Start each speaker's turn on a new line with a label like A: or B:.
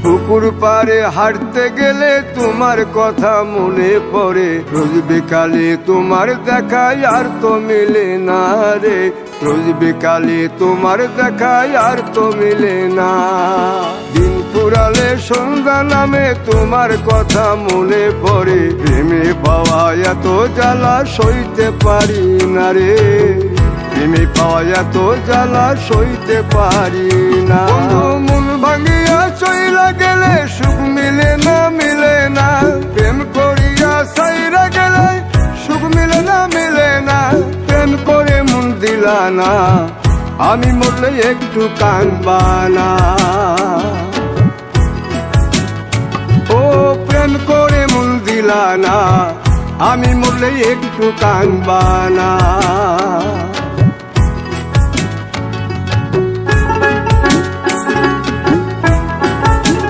A: পুকুর পাড়ে হাঁটতে গেলে তোমার কথা মনে পড়ে, রোজ বিকালে তোমার দেখা আর তো মিলে না রে, রোজ বিকালে তোমার দেখা আর তো মিলে না। দিন ফুরালে সন্ধ্যা নামে তোমার কথা মনে পড়ে, প্রেমে পাওয়া এত জ্বালা সইতে পারি না রে, প্রেমে পাওয়া এত জ্বালা সইতে পারি না। মন ভাঙিয়া চইলা গেলে সুখ মিলে না, মিলে না, প্রেম করিয়া সাইরা গেলে সুখ মিলে না, মিলে না, প্রেম করে মন দিলা না, আমি মরলে একটু কাঁদবা না। ও প্রেম করে মন দিলা না, আমি মরলে একটু কাঁদবা না।